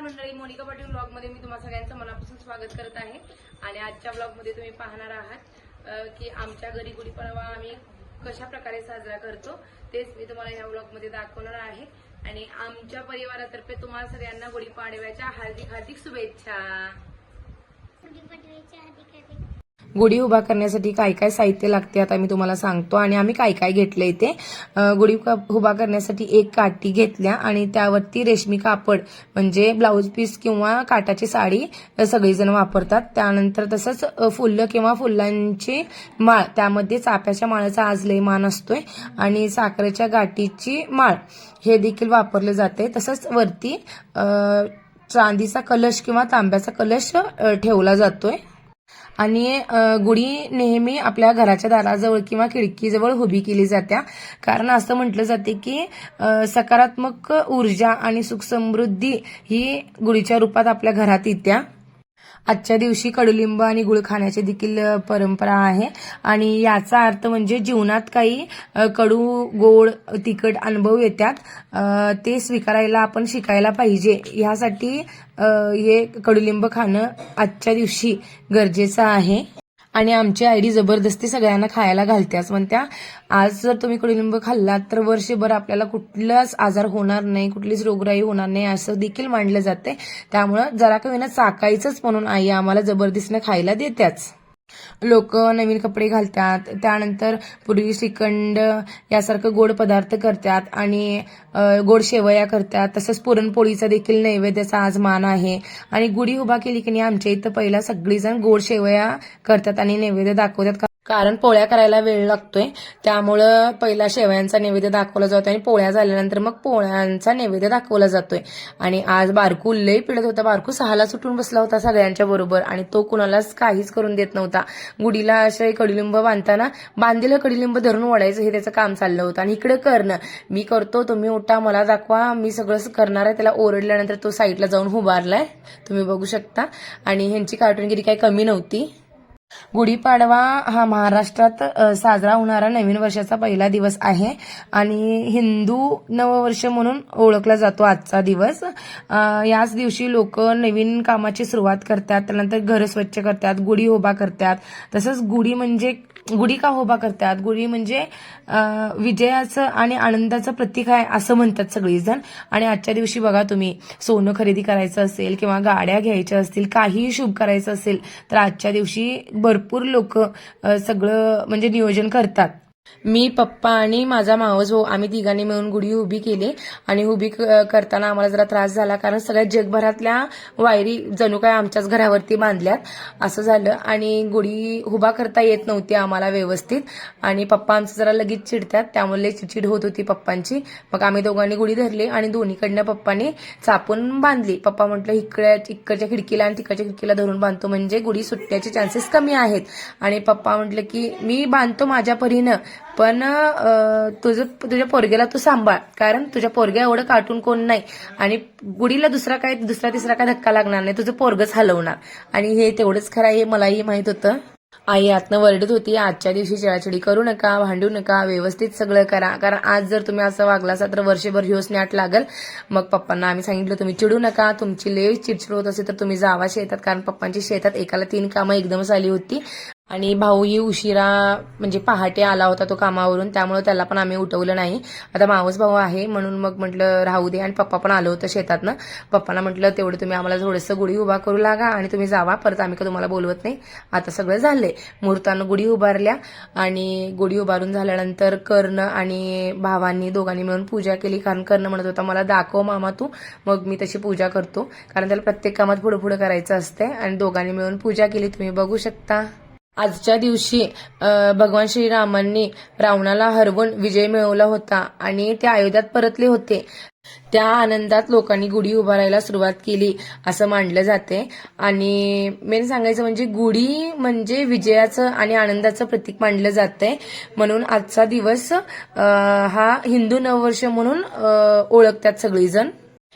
मंडळी, मोनिका पाटील ब्लॉग मध्ये मी तुम्हा सगळ्यांचं मनापासून स्वागत करत आहे। आणि आजच्या ब्लॉग मध्ये तुम्ही पाहणार आहात की आमच्या घरी गुढीपाडवा आम्ही कशा प्रकारे साजरा करतो तेच मी तुम्हाला या ब्लॉग मध्ये दाखवणार आहे। आणि आमच्या परिवारातर्फे तुम्हाला सगळ्यांना गुढीपाडव्याच्या हार्दिक हार्दिक शुभेच्छा। गुढी उभा करण्यासाठी काय काय साहित्य लागते आता मी तुम्हाला सांगतो आणि आम्ही काय काय घेतले इथे। गुढी उभा करण्यासाठी एक काठी घेतल्या आणि त्यावरती रेशमी कापड म्हणजे ब्लाऊज पीस किंवा काटाची साडी सगळेजण वापरतात। त्यानंतर तसंच फुलं किंवा फुलांची माळ, त्यामध्ये चाफ्याच्या माळाचा आज लय मान असतोय आणि साखरेच्या गाठीची माळ हे देखील वापरले जाते। तसंच वरती चांदीचा कलश किंवा तांब्याचा कलश ठेवला जातोय। आणि गुढी नेहमी आपल्या घराच्या दाराजवळ किंवा खिडकीजवळ उभी केली जाते, कारण असं म्हटलं जाते की सकारात्मक ऊर्जा आणि सुख समृद्धी ही गुढीच्या रूपात आपल्या घरात येत्या। आजच्या दिवशी कडुलिंब आणि गुळ खाण्याची देखील परंपरा आहे आणि याचा अर्थ म्हणजे जीवनात काही कडू गोड तिखट अनुभव येतात ते स्वीकारायला आपण शिकायला पाहिजे। यासाठी हे कडुलिंब खाणं आजच्या दिवशी गरजेचं आहे। आणि आमची आयडी जबरदस्ती सगळ्यांना खायला घालत्याच, म्हणत्या आज जर तुम्ही कडुलिंब खाल्लात तर वर्षभर आपल्याला कुठलाच आजार होणार नाही, कुठलीच रोगराई होणार नाही असं देखील मानलं जाते। त्यामुळं जरा का विना चाकायचंच म्हणून आई आम्हाला जबरदस्तीने खायला देत्याच। लोक नवीन कपडे घालतात, त्यानंतर पूर्वी श्रीखंड यासारखं गोड पदार्थ करतात आणि गोड शेवया करतात। तसंच पुरणपोळीचा देखील नैवेद्याचा आज मान आहे। आणि गुढी उभा केली की नाही आमच्या इथं पहिला सगळीजण गोड शेवया करतात आणि नैवेद्य दाखवतात, कारण पोळ्या करायला वेळ लागतोय। त्यामुळं पहिला शेवयांचा नैवेद्य दाखवला जातोय आणि पोळ्या झाल्यानंतर मग पोळ्यांचा नैवेद्य दाखवला जातोय। आणि आज बारकू लय पिळत होता, बारकू 6ला सुटून बसला होता सगळ्यांच्या बरोबर आणि तो कुणालाच काहीच करून देत नव्हता। गुढीला असे कडुलिंब बांधताना बांधलेलं कडुलिंब धरून ओढायचं हे त्याचं काम चाललं होतं आणि इकडे करणं मी करतो तुम्ही उठा मला दाखवा मी सगळं करणार आहे। त्याला ओरडल्यानंतर तो साईडला जाऊन उभारलाय, तुम्ही बघू शकता। आणि ह्यांची कार्टूनगिरी काही कमी नव्हती। गुढीपाडवा हा महाराष्ट्रात साजरा होणारा नवीन वर्षाचा पहिला दिवस आहे आणि हिंदू नववर्ष म्हणून ओळखला जातो आजचा दिवस। याच दिवशी लोक नवीन कामाची सुरुवात करतात, त्यानंतर घर स्वच्छ करतात, गुढी उभा करतात। तसंच गुढी का उभा करतात, गुढी म्हणजे विजयाचं आणि आनंदाचं प्रतीक आहे असं म्हणतात सगळेजण। आणि आजच्या दिवशी बघा तुम्ही सोनं खरेदी करायचं असेल किंवा गाड्या घ्यायच्या असतील, काहीही शुभ करायचं असेल तर आजच्या दिवशी भरपूर लोक सगळं म्हणजे नियोजन करतात। मी पप्पा आणि माझा मावस भाऊ आम्ही तिघांनी मिळून गुढी उभी केली आणि उभी करताना आम्हाला जरा त्रास झाला, कारण सगळ्या जगभरातल्या वायरी जणू काय आमच्याच घरावरती बांधल्यात असं झालं आणि गुढी उभा करता येत नव्हती आम्हाला व्यवस्थित। आणि पप्पा आमचं जरा लगेच चिडतात, त्यामुळे चिडचिड होत होती पप्पांची। मग आम्ही दोघांनी गुढी धरली आणि दोन्हीकडनं पप्पांनी चापून बांधली। पप्पा म्हटलं इकडच्या खिडकीला आणि तिकडच्या खिडकीला धरून बांधतो म्हणजे गुढी सुटण्याचे चान्सेस कमी आहेत। आणि पप्पा म्हटलं की मी बांधतो माझ्या परीनं, पण तुझ्या पोरग्याला तू सांभाळ, कारण तुझ्या पोरग्या एवढं कार्टून कोण नाही आणि गुढीला दुसरा तिसरा काय धक्का लागणार नाही, तुझं पोरगच हलवणार। आणि हे तेवढंच खरं आहे, मलाही माहित होतं। आई आतनं वरडत होती आजच्या दिवशी चिडाचिडी करू नका, भांडू नका, व्यवस्थित सगळं करा, कारण आज जर तुम्ही असं वागलासा तर वर्षभर ह्योच न्याट लागल। मग पप्पांना आम्ही सांगितलं तुम्ही चिडू नका, तुमची लय चिडचिड होत असेल तर तुम्ही जावा शेतात, कारण पप्पांची शेतात एकाला 3 कामं एकदमच आली होती। आणि भाऊही उशिरा म्हणजे पहाटे आला होता तो कामावरून, त्यामुळे त्याला पण आम्ही उठवलं नाही। आता मावस भाऊ आहे म्हणून मग म्हटलं राहू दे। आणि पप्पा पण आलं होतं शेतातनं, पप्पांना म्हटलं तेवढं तुम्ही आम्हाला थोडंसं गुढी उभा करू लागा आणि तुम्ही जावा, परत आम्ही का तुम्हाला बोलवत नाही। आता सगळं झालंय, मुहूर्तानं गुढी उभारल्या आणि गुढी उभारून झाल्यानंतर कर्ण आणि भावांनी दोघांनी मिळून पूजा केली, कारण कर्ण म्हणत होता मला दाखव मामा तू, मग मी तशी पूजा करतो, कारण त्याला प्रत्येक कामात पुढे पुढे करायचं असते। आणि दोघांनी मिळून पूजा केली, तुम्ही बघू शकता। आजच्या दिवशी भगवान श्रीरामांनी रावणाला हरवून विजय मिळवला होता आणि ते अयोध्यात परतले होते। त्या आनंदात लोकांनी गुढी उभारायला सुरुवात केली असं मानलं जाते। आणि मेन सांगायचं म्हणजे गुढी म्हणजे विजयाचं आणि आनंदाचं प्रतीक मानलं जातंय, म्हणून आजचा दिवस हा हिंदू नववर्ष म्हणून ओळखतात सगळीजण।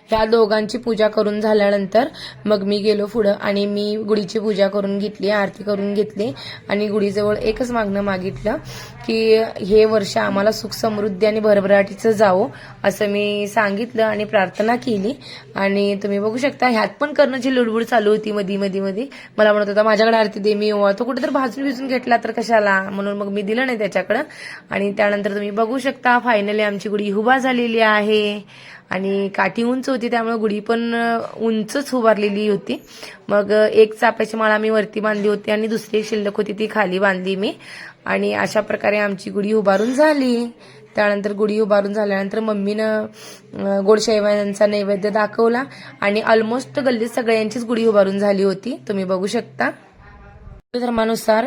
ह्या दोघांची पूजा करून झाल्यानंतर मग मी गेलो पुढं आणि मी गुढीची पूजा करून घेतली, आरती करून घेतली आणि गुढीजवळ एकच मागणं मागितलं की हे वर्ष आम्हाला सुख समृद्धी आणि भरभराटीचं जावो असं मी सांगितलं आणि प्रार्थना केली. आणि तुम्ही बघू शकता ह्यात पण कर्णची लुडबुड चालू होती मध्ये मला म्हणत होता माझ्याकडे आरती दे, मी तो कुठे तर भाजून घेतला तर कशाला, म्हणून मग मी दिलं नाही त्याच्याकडं. आणि त्यानंतर तुम्ही बघू शकता फायनली आमची गुढी उभा झालेली आहे आणि काठी उंच होती त्यामुळे गुढी पण उंचच उभारलेली होती. मग एक चाफ्याची माळा मी वरती बांधली होती आणि दुसरी एक शिल्लक होती ती खाली बांधली मी आणि अशा प्रकारे आमची गुढी उभारून झाली. त्यानंतर गुढी उभारून झाल्यानंतर मम्मीनं गोड शेवयांचा नैवेद्य दाखवला आणि ऑलमोस्ट गल्लीत सगळ्यांचीच गुढी उभारून झाली होती, तुम्ही बघू शकता. धर्मानुसार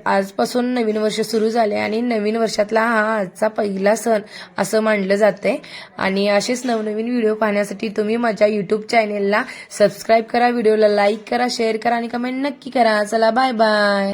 आजपासून नवीन वर्ष सुरू झाले आणि नवीन वर्षातला हा आजचा पहिला सण असं मानलं जातंय. आणि असेच नवनवीन व्हिडिओ पाहण्यासाठी तुम्ही माझ्या युट्यूब चॅनेलला सबस्क्राईब करा, व्हिडिओला लाईक करा, शेअर करा आणि कमेंट नक्की करा. चला बाय बाय.